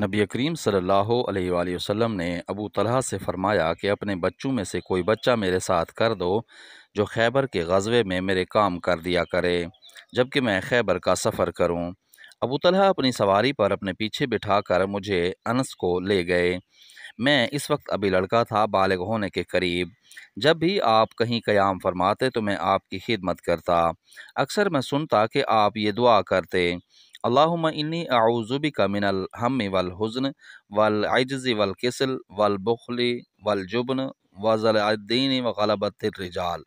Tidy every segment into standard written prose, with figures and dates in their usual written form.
नबी करीम सल्लल्लाहु अलैहि वसल्लम ने अबू तलहा से फरमाया कि अपने बच्चों में से कोई बच्चा मेरे साथ कर दो जो खैबर के ग़ज़वे में मेरे काम कर दिया करे जबकि मैं खैबर का सफ़र करूं। अबू तलहा अपनी सवारी पर अपने पीछे बिठाकर मुझे अनस को ले गए। मैं इस वक्त अभी लड़का था, बालिग होने के करीब। जब भी आप कहीं क़याम फरमाते तो मैं आपकी खिदमत करता। अक्सर मैं सुनता कि आप ये दुआ करते, अल्लाहुम्मा इन्नी अऊज़ु बिका मिनल हम्मि वल हुज़्न वल अज्ज़ि वल किसल वल बुख़्लि वल जुब्न व ज़लअद्दीन व ग़लबतिर रिजाल।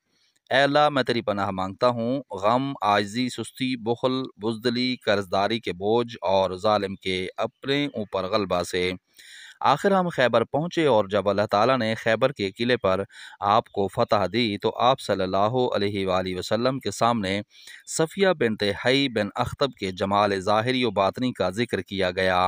ऐ अल्लाह, मैं तेरी पनाह मांगता हूँ गम, आजिज़ी, सुस्ती, बुखल, बुज़दली, कर्जदारी के बोझ और ज़ालिम के अपने ऊपर गलबा से। आखिर हम खैबर पहुँचे और जब अल्लाह ताला ने खैबर के किले पर आपको फतह दी तो आप सल्लल्लाहु अलैहि वसल्लम के सामने सफ़िया बिनत हई बिन अख्तब के जमाल ज़ाहिरी व बातनी का जिक्र किया गया।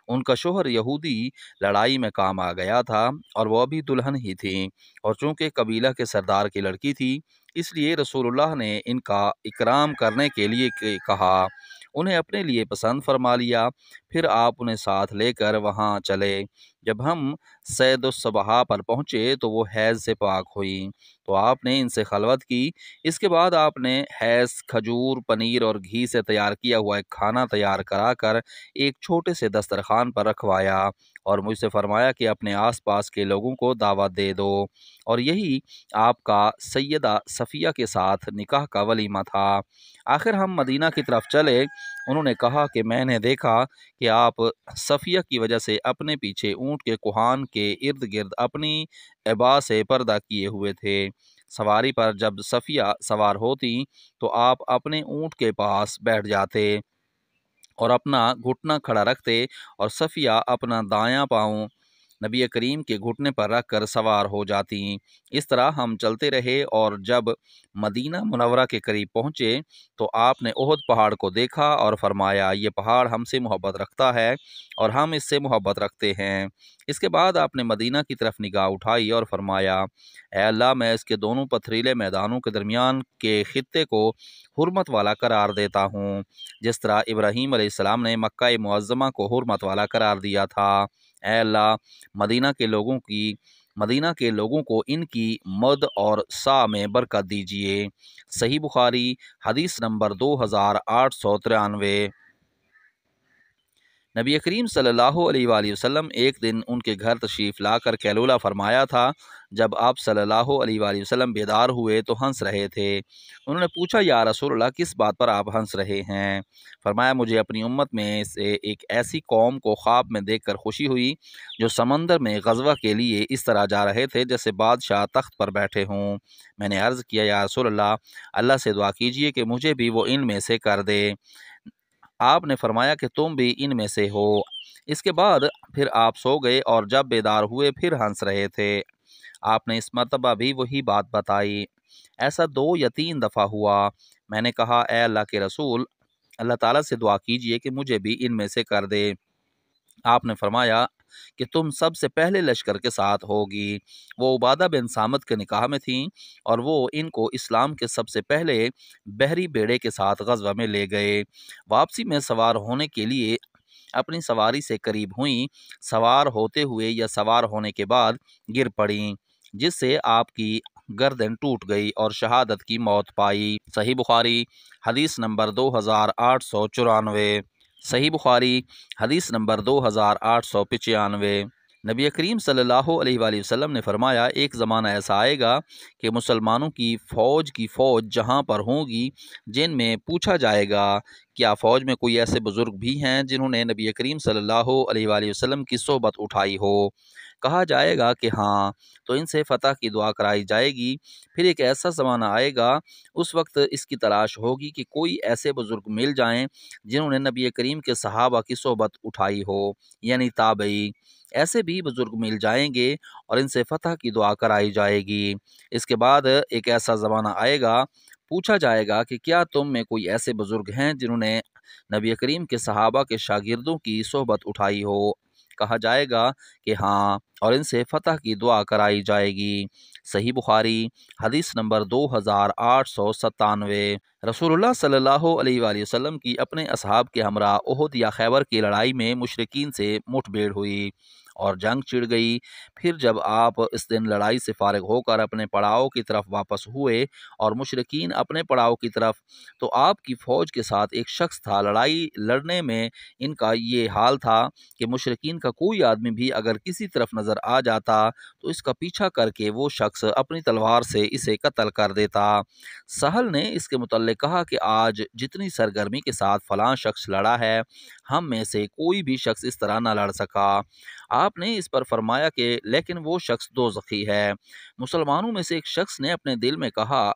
उनका शोहर यहूदी लड़ाई में काम आ गया था और वह भी दुल्हन ही थी, और चूँकि कबीला के सरदार की लड़की थी इसलिए रसूलुल्लाह ने इनका इकराम करने के लिए कहा। उन्हें अपने लिए पसंद फरमा लिया। फिर आप उन्हें साथ लेकर वहाँ चले। जब हम सैदुस्सबहा पर पहुँचे तो वो हैज़ से पाक हुई, तो आपने इनसे खलवत की। इसके बाद आपने हैज़, खजूर, पनीर और घी से तैयार किया हुआ एक खाना तैयार कराकर एक छोटे से दस्तरखान पर रखवाया और मुझसे फरमाया कि अपने आसपास के लोगों को दावत दे दो। और यही आपका सैयदा सफ़िया के साथ निकाह का वलीमा था। आखिर हम मदीना की तरफ चले। उन्होंने कहा कि मैंने देखा कि आप सफ़िया की वजह से अपने पीछे ऊँट के कुहान के इर्द गिर्द अपनी एबा से पर्दा किए हुए थे। सवारी पर जब सफ़िया सवार होती तो आप अपने ऊँट के पास बैठ जाते और अपना घुटना खड़ा रखते और सफ़िया अपना दायां पाँव नबी करीम के घुटने पर रख कर सवार हो जाती। इस तरह हम चलते रहे और जब मदीना मुनव्वरा के करीब पहुँचे तो आपने ओहद पहाड़ को देखा और फरमाया, ये पहाड़ हमसे मोहब्बत रखता है और हम इससे मोहब्बत रखते हैं। इसके बाद आपने मदीना की तरफ निगाह उठाई और फरमाया, ऐ अल्लाह, मैं इसके दोनों पथरीले मैदानों के दरमियान के खित्ते को हुर्मत वाला करार देता हूँ, जिस तरह इब्राहीम अलैहिस्सलाम ने मक्का मुअज़्ज़मा को हुर्मत वाला करार दिया था। ऐ अल्लाह, मदीना के लोगों को इनकी मद और सा में बरकत दीजिए। सही बुखारी हदीस नंबर 2893। नबी करीम सल्लल्लाहु अलैहि वसल्लम एक दिन उनके घर तशरीफ़ लाकर कैलूला फरमाया था। जब आप सल्लल्लाहु अलैहि वसल्लम बेदार हुए तो हंस रहे थे। उन्होंने पूछा, या रसूलल्लाह, किस बात पर आप हंस रहे हैं? फरमाया, मुझे अपनी उम्मत में से एक ऐसी कौम को ख्वाब में देखकर खुशी हुई जो समंदर में गज़वा के लिए इस तरह जा रहे थे जैसे बादशाह तख्त पर बैठे हों। मैंने अर्ज़ किया, या रसूलल्लाह, अल्लाह से दुआ कीजिए कि मुझे भी वो इनमें से कर दे। आपने फरमाया कि तुम भी इनमें से हो। इसके बाद फिर आप सो गए और जब बेदार हुए फिर हंस रहे थे। आपने इस मर्तबा भी वही बात बताई। ऐसा 2 या 3 दफ़ा हुआ। मैंने कहा, ए अल्लाह के रसूल, अल्लाह ताला से दुआ कीजिए कि मुझे भी इनमें से कर दे। आपने फरमाया कि तुम सबसे पहले लश्कर के साथ होगी। वो उबादा बिन सामत के निकाह में थीं और वो इनको इस्लाम के सबसे पहले बहरी बेड़े के साथ गज़वा में ले गए। वापसी में सवार होने के लिए अपनी सवारी से करीब हुई। सवार होते हुए या सवार होने के बाद गिर पड़ी, जिससे आपकी गर्दन टूट गई और शहादत की मौत पाई। सही बुखारी हदीस नंबर 2894। सही बुखारी हदीस नंबर 2895। नबी करीम सल्लल्लाहु अलैहि वसल्लम ने फरमाया, एक ज़माना ऐसा आएगा कि मुसलमानों की फ़ौज जहाँ पर होगी जिनमें पूछा जाएगा, क्या फ़ौज में कोई ऐसे बुज़ुर्ग भी हैं जिन्होंने नबी करीम सल्लल्लाहु अलैहि वसल्लम की सोहबत उठाई हो? कहा जाएगा कि हाँ, तो इनसे फ़तह की दुआ कराई जाएगी। फिर एक ऐसा ज़माना आएगा, उस वक्त इसकी तलाश होगी कि कोई ऐसे बुज़ुर्ग मिल जाएं जिन्होंने नबी करीम के सहाबा की सोहबत उठाई हो, यानी ताबई। ऐसे भी बुज़ुर्ग मिल जाएंगे और इनसे फ़तह की दुआ कराई जाएगी। इसके बाद एक ऐसा ज़माना आएगा, पूछा जाएगा कि क्या तुम में कोई ऐसे बुज़ुर्ग हैं जिन्होंने नबी करीम के सहाबा के शागिर्दों की सोहबत उठाई हो? कहा जाएगा कि हाँ, और इनसे फ़तह की दुआ कराई जाएगी। सही बुखारी हदीस नंबर 2897। रसूलुल्लाह सल्लल्लाहु अलैहि वसल्लम की अपने असहाब के हमरा उहुद या खैबर की लड़ाई में मुशरिकीन से मुठभेड़ हुई और जंग छिड़ गई। फिर जब आप इस दिन लड़ाई से फारिग होकर अपने पड़ाव की तरफ वापस हुए और मुशरिकीन अपने पड़ाव की तरफ, तो आपकी फ़ौज के साथ एक शख्स था। लड़ाई लड़ने में इनका ये हाल था कि मुशरिकीन का कोई आदमी भी अगर किसी तरफ नज़र आ जाता तो इसका पीछा करके वो शख्स अपनी तलवार से इसे कत्ल कर देता। सहल ने इसके मुतल्लिक कहा कि आज जितनी सरगर्मी के साथ फ़लाँ शख्स लड़ा है, हम में से कोई भी शख्स इस तरह न लड़ सका। आपने इस पर फरमाया कि लेकिन वो शख्स दोज़खी है। मुसलमानों में से एक शख्स ने अपने दिल में कहा,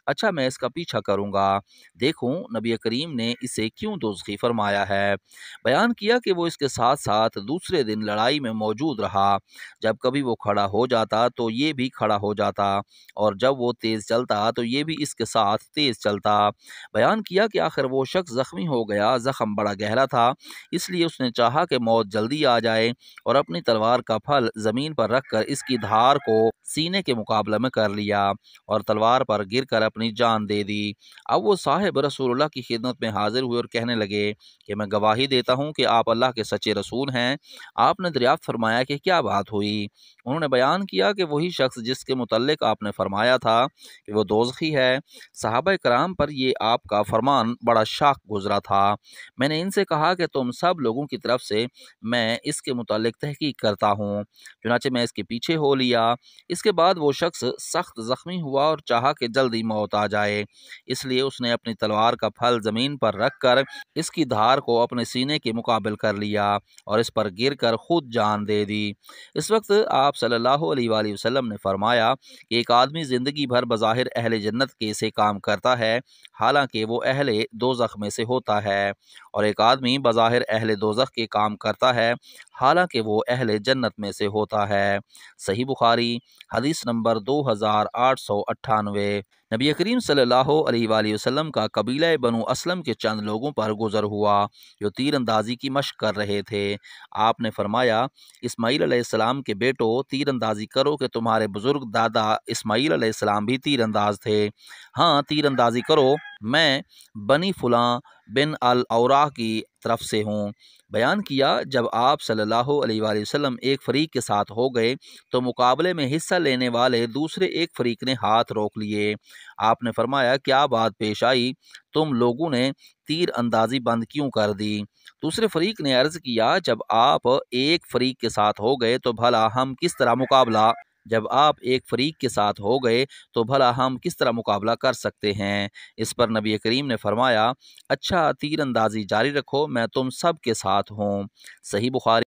अच्छा मैं इसका पीछा करूँगा, देखूँ नबी करीम ने इसे क्यों दोज़खी फरमाया है। बयान किया कि वो इसके साथ साथ दूसरे दिन लड़ाई में मौजूद रहा। जब कभी वो खड़ा हो जाता तो ये भी खड़ा हो जाता, और जब वो तेज़ चलता तो ये भी इसके साथ तेज़ चलता। बयान किया कि आखिर वो शख्स ज़ख्मी हो गया। ज़ख्म बड़ा गहरा था, इसलिए उसने चाहा कि मौत जल्दी आ जाए और अपनी तलवार का फल ज़मीन पर रख कर इसकी धार को सीने के मुकाबले में कर लिया और तलवार पर गिर कर अपनी जान दे दी। अब वो साहिब रसूलुल्लाह की खिदमत में हाजिर हुए और कहने लगे कि मैं गवाही देता हूँ कि आप अल्लाह के सच्चे रसूल हैं। आपने दरियाफ्त फरमाया कि क्या बात हुई। उन्होंने बयान किया कि वही शख्स जिसके मुतल्लिक आपने फरमाया था कि वो दोज़खी है। सहाबा कराम पर ये आपका फरमान बड़ा शाख गुजरा था। मैंने इनसे कहा कि तुम सब लोगों की तरफ से मैं इसके मुतालिक तहकीक करता हूँ। चुनाचे मैं इसके पीछे हो लिया। इसके बाद वो शख्स सख्त ज़ख्मी हुआ और चाहा कि जल्दी मौत आ जाए, इसलिए उसने अपनी तलवार का फल ज़मीन पर रख कर इसकी धार को अपने सीने के मुकाबिल कर लिया और इस पर गिर कर खुद जान दे दी। इस वक्त आप सल्लल्लाहु अलैहि वसल्लम ने फरमाया कि एक आदमी ज़िंदगी भर बज़ाहिर अहले जन्नत के से काम करता है, हालांकि वो अहले दोज़ख में से होता है, और एक आदमी बज़ाहिर अहले दोज़ख के काम करता है, हालांकि वो अहले जन्नत में से होता है। सही बुखारी हदीस नंबर 2898। नबी करीम सल्लल्लाहु अलैहि वसल्लम का कबीला बनु असलम के चंद लोगों पर गुजर हुआ जो तीर अंदाजी की मशक कर रहे थे। आपने फरमाया, इस्माईल अलैहिस्सलाम के बेटो तीर अंदाजी करो कि तुम्हारे बुजुर्ग दादा इस्माईल अलैहिस्सलाम भी तीर अंदाज थे। हाँ, तीर अंदाजी करो, मैं बनी फुलां बिन अल औरा की तरफ से हूँ। बयान किया, जब आप सल्लल्लाहु अलैहि वसल्लम एक फ़रीक के साथ हो गए तो मुकाबले में हिस्सा लेने वाले दूसरे एक फ़रीक ने हाथ रोक लिए। आपने फरमाया, क्या बात पेश आई, तुम लोगों ने तीर अंदाजी बंद क्यों कर दी। दूसरे फ़रीक ने अर्ज़ किया, जब आप एक फ़रीक के साथ हो गए तो भला हम किस तरह मुकाबला जब आप एक फ़रीक के साथ हो गए तो भला हम किस तरह मुकाबला कर सकते हैं। इस पर नबी करीम ने फरमाया, अच्छा तीर अंदाजी जारी रखो, मैं तुम सब के साथ हूँ। सही बुखारी